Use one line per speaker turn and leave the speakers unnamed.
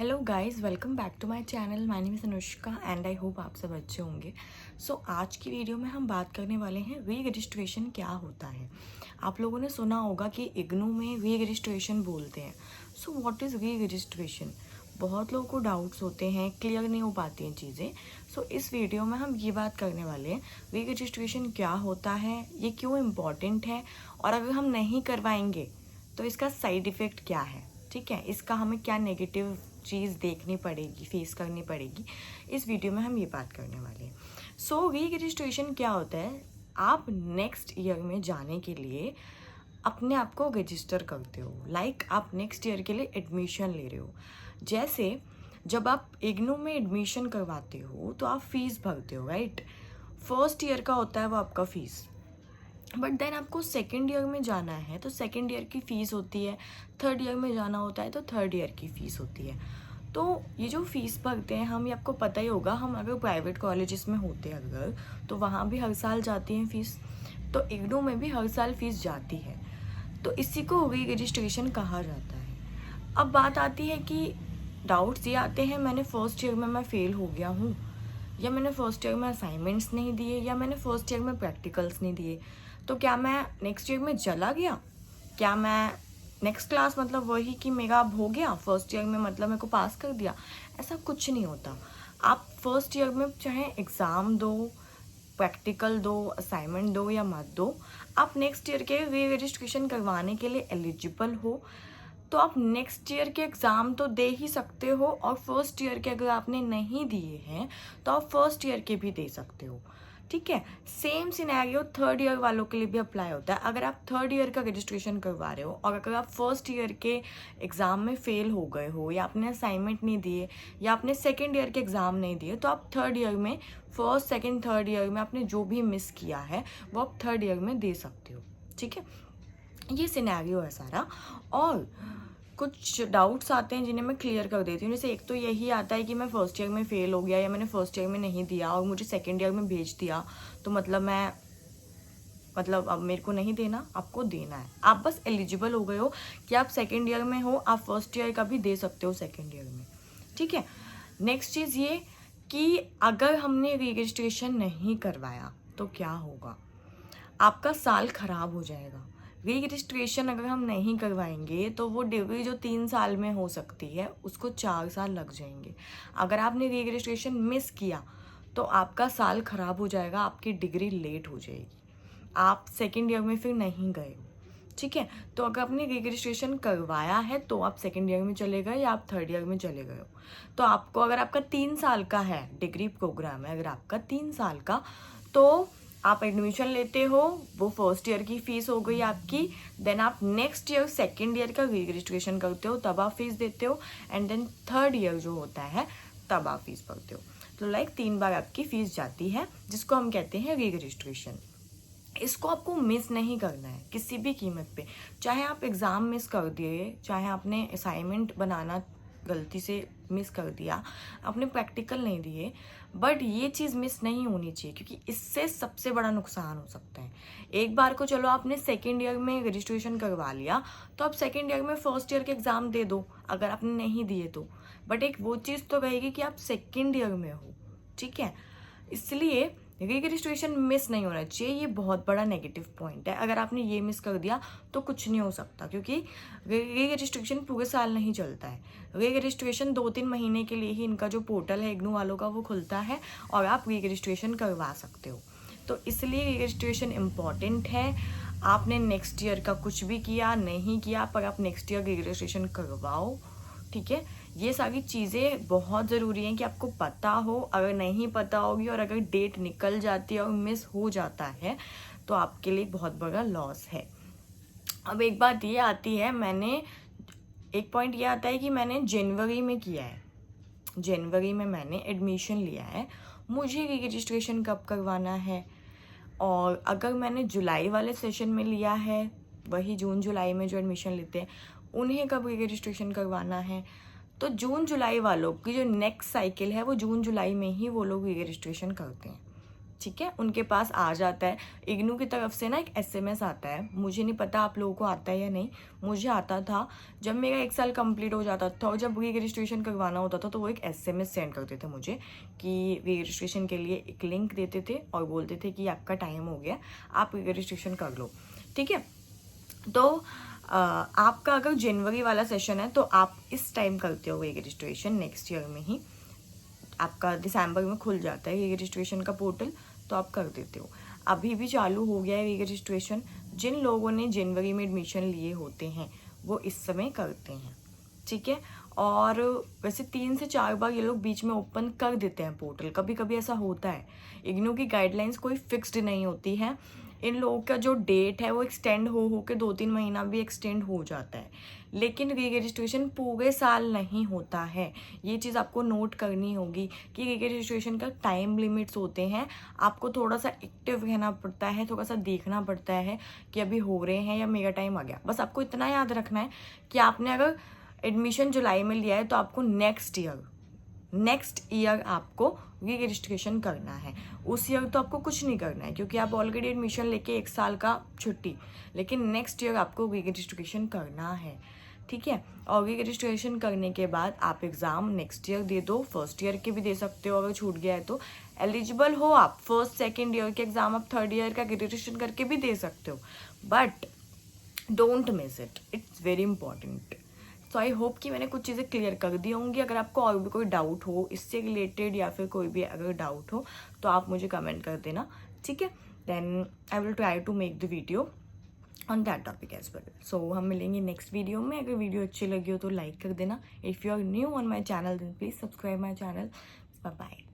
Hello guys, welcome back to my channel. My name is Anushka and I hope आप सब अच्छे होंगे। आज की वीडियो में हम बात करने वाले हैं री रजिस्ट्रेशन क्या होता है। आप लोगों ने सुना होगा कि इग्नू में री रजिस्ट्रेशन बोलते हैं। सो व्हाट इज़ री रजिस्ट्रेशन? बहुत लोगों को डाउट्स होते हैं, क्लियर नहीं हो पाती हैं चीज़ें। इस वीडियो में हम ये बात करने वाले हैं री रजिस्ट्रेशन क्या होता है, ये क्यों इम्पॉर्टेंट है, और अगर हम नहीं करवाएंगे तो इसका साइड इफ़ेक्ट क्या है। ठीक है, इसका हमें क्या नेगेटिव चीज़ देखनी पड़ेगी, फेस करनी पड़ेगी। इस वीडियो में हम ये बात करने वाले हैं। री रजिस्ट्रेशन क्या होता है? आप नेक्स्ट ईयर में जाने के लिए अपने आप को रजिस्टर करते हो। आप नेक्स्ट ईयर के लिए एडमिशन ले रहे हो। जैसे जब आप इग्नू में एडमिशन करवाते हो तो आप फीस भरते हो, राइट। फर्स्ट ईयर का होता है वो आपका फीस, बट देन आपको सेकेंड ईयर में जाना है तो सेकेंड ईयर की फ़ीस होती है। थर्ड ईयर में जाना होता है तो थर्ड ईयर की फ़ीस होती है। तो ये जो फ़ीस भरते हैं हम, ये आपको पता ही होगा, हम अगर प्राइवेट कॉलेजेस में होते हैं अगर, तो वहाँ भी हर साल जाती है फ़ीस। तो इग्नू में भी हर साल फ़ीस जाती है। तो इसी को री रजिस्ट्रेशन कहा जाता है। अब बात आती है कि डाउट्स ये आते हैं, मैंने फर्स्ट ईयर में मैं फ़ेल हो गया हूँ, या मैंने फर्स्ट ईयर में असाइनमेंट्स नहीं दिए, या मैंने फर्स्ट ईयर में प्रैक्टिकल्स नहीं दिए, तो क्या मैं नेक्स्ट ईयर में चला गया? क्या मैं नेक्स्ट क्लास मतलब वही कि मेरा अब हो गया फर्स्ट ईयर में, मतलब मेरे को पास कर दिया? ऐसा कुछ नहीं होता। आप फर्स्ट ईयर में चाहे एग्ज़ाम दो, प्रैक्टिकल दो, असाइनमेंट दो या मत दो, आप नेक्स्ट ईयर के री रजिस्ट्रेशन करवाने के लिए एलिजिबल हो। तो आप नेक्स्ट ईयर के एग्ज़ाम तो दे ही सकते हो, और फर्स्ट ईयर के अगर आपने नहीं दिए हैं तो आप फर्स्ट ईयर के भी दे सकते हो। ठीक है, सेम सिनेरियो थर्ड ईयर वालों के लिए भी अप्लाई होता है। अगर आप थर्ड ईयर का रजिस्ट्रेशन करवा रहे हो और अगर आप फर्स्ट ईयर के एग्ज़ाम में फ़ेल हो गए हो, या आपने असाइनमेंट नहीं दिए, या आपने सेकेंड ईयर के एग्ज़ाम नहीं दिए, तो आप थर्ड ईयर में, फर्स्ट सेकेंड थर्ड ईयर में आपने जो भी मिस किया है वो आप थर्ड ईयर में दे सकते हो। ठीक है, ये सिनेरियो है सारा। और कुछ डाउट्स आते हैं जिन्हें मैं क्लियर कर देती हूँ। जैसे एक तो यही आता है कि मैं फर्स्ट ईयर में फ़ेल हो गया, या मैंने फर्स्ट ईयर में नहीं दिया और मुझे सेकेंड ईयर में भेज दिया, तो मतलब अब मेरे को नहीं देना, आपको देना है। आप बस एलिजिबल हो गए हो कि आप सेकेंड ईयर में हो, आप फर्स्ट ईयर का भी दे सकते हो सेकेंड ईयर में। ठीक है, नेक्स्ट चीज़ ये कि अगर हमने रजिस्ट्रेशन नहीं करवाया तो क्या होगा? आपका साल खराब हो जाएगा। री रजिस्ट्रेशन अगर हम नहीं करवाएंगे तो वो डिग्री जो 3 साल में हो सकती है उसको 4 साल लग जाएंगे। अगर आपने री रजिस्ट्रेशन मिस किया तो आपका साल खराब हो जाएगा, आपकी डिग्री लेट हो जाएगी, आप सेकेंड ईयर में फिर नहीं गए हो। ठीक है, तो अगर आपने री रजिस्ट्रेशन करवाया है तो आप सेकेंड ईयर में चले गए या आप थर्ड ईयर में चले गए हो। तो आपको, अगर आपका 3 साल का है डिग्री प्रोग्राम है, अगर आपका 3 साल का, तो आप एडमिशन लेते हो, वो फर्स्ट ईयर की फ़ीस हो गई आपकी। देन आप नेक्स्ट ईयर सेकेंड ईयर का री रजिस्ट्रेशन करते हो, तब आप फीस देते हो, एंड देन थर्ड ईयर जो होता है तब आप फीस भरते हो। तो 3 बार आपकी फ़ीस जाती है, जिसको हम कहते हैं री रजिस्ट्रेशन। इसको आपको मिस नहीं करना है किसी भी कीमत पे। चाहे आप एग्ज़ाम मिस कर दिए, चाहे आपने असाइनमेंट बनाना गलती से मिस कर दिया, आपने प्रैक्टिकल नहीं दिए, बट ये चीज़ मिस नहीं होनी चाहिए, क्योंकि इससे सबसे बड़ा नुकसान हो सकता है। एक बार को चलो आपने सेकेंड ईयर में रजिस्ट्रेशन करवा लिया, तो आप सेकेंड ईयर में फर्स्ट ईयर के एग्ज़ाम दे दो अगर आपने नहीं दिए तो, बट एक वो चीज़ तो रहेगी कि आप सेकेंड ईयर में हो। ठीक है, इसलिए री रजिस्ट्रेशन मिस नहीं होना चाहिए। ये बहुत बड़ा नेगेटिव पॉइंट है। अगर आपने ये मिस कर दिया तो कुछ नहीं हो सकता, क्योंकि री रजिस्ट्रेशन पूरे साल नहीं चलता है। री रजिस्ट्रेशन 2-3 महीने के लिए ही इनका जो पोर्टल है इग्नू वालों का वो खुलता है, और आप री रजिस्ट्रेशन करवा सकते हो। तो इसलिए री रजिस्ट्रेशन इम्पॉर्टेंट है। आपने नेक्स्ट ईयर का कुछ भी किया नहीं किया, पर आप नेक्स्ट ईयर री रजिस्ट्रेशन करवाओ। ठीक है, ये सारी चीज़ें बहुत ज़रूरी हैं कि आपको पता हो। अगर नहीं पता होगी और अगर डेट निकल जाती है और मिस हो जाता है तो आपके लिए बहुत बड़ा लॉस है। अब एक बात ये आती है, एक पॉइंट ये आता है कि मैंने जनवरी में किया है, जनवरी में मैंने एडमिशन लिया है, मुझे री रजिस्ट्रेशन कब करवाना है? और अगर मैंने जुलाई वाले सेशन में लिया है, वही जून जुलाई में जो एडमिशन लेते हैं, उन्हें कब री रजिस्ट्रेशन करवाना है? तो जून जुलाई वालों की जो नेक्स्ट साइकिल है वो जून जुलाई में ही वो लोग री रजिस्ट्रेशन करते हैं। ठीक है, उनके पास आ जाता है। इग्नू की तरफ से ना एक SMS आता है, मुझे नहीं पता आप लोगों को आता है या नहीं, मुझे आता था। जब मेरा 1 साल कंप्लीट हो जाता था और जब री रजिस्ट्रेशन करवाना होता था तो वो एक SMS सेंड करते थे मुझे कि री रजिस्ट्रेशन के लिए एक लिंक देते थे और बोलते थे कि आपका टाइम हो गया, आप री रजिस्ट्रेशन कर लो। ठीक है, तो आपका अगर जनवरी वाला सेशन है तो आप इस टाइम करते हो री रजिस्ट्रेशन, नेक्स्ट ईयर में ही आपका दिसंबर में खुल जाता है री रजिस्ट्रेशन का पोर्टल, तो आप कर देते हो। अभी भी चालू हो गया है री रजिस्ट्रेशन। जिन लोगों ने जनवरी में एडमिशन लिए होते हैं वो इस समय करते हैं। ठीक है, और वैसे 3 से 4 बार ये लोग बीच में ओपन कर देते हैं पोर्टल, कभी कभी ऐसा होता है। इग्नू की गाइडलाइंस कोई फिक्स्ड नहीं होती है, इन लोगों का जो डेट है वो एक्सटेंड हो के 2-3 महीना भी एक्सटेंड हो जाता है, लेकिन री रजिस्ट्रेशन पूरे साल नहीं होता है। ये चीज़ आपको नोट करनी होगी कि री रजिस्ट्रेशन का टाइम लिमिट्स होते हैं। आपको थोड़ा सा एक्टिव रहना पड़ता है, थोड़ा सा देखना पड़ता है कि अभी हो रहे हैं या मेरा टाइम आ गया। बस आपको इतना याद रखना है कि आपने अगर एडमिशन जुलाई में लिया है तो आपको नेक्स्ट ईयर आपको री रजिस्ट्रेशन करना है। उस ईयर तो आपको कुछ नहीं करना है क्योंकि आप ऑलरेडी एडमिशन लेके 1 साल का छुट्टी, लेकिन नेक्स्ट ईयर आपको री रजिस्ट्रेशन करना है। ठीक है, और री रजिस्ट्रेशन करने के बाद आप एग्ज़ाम नेक्स्ट ईयर दे दो, फर्स्ट ईयर के भी दे सकते हो अगर छूट गया है तो। एलिजिबल हो आप फर्स्ट सेकेंड ईयर के एग्ज़ाम आप थर्ड ईयर का रजिस्ट्रेशन करके भी दे सकते हो, but don't miss it, it's very important. So I hope कि मैंने कुछ चीज़ें क्लियर कर दी होंगी। अगर आपको और भी कोई डाउट हो इससे रिलेटेड या फिर कोई भी अगर डाउट हो तो आप मुझे कमेंट कर देना। ठीक है, then I will try to make the video on that topic as well. So हम मिलेंगे नेक्स्ट वीडियो में। अगर वीडियो अच्छी लगी हो तो लाइक कर देना। If you are new on my channel then please subscribe my channel. Bye bye.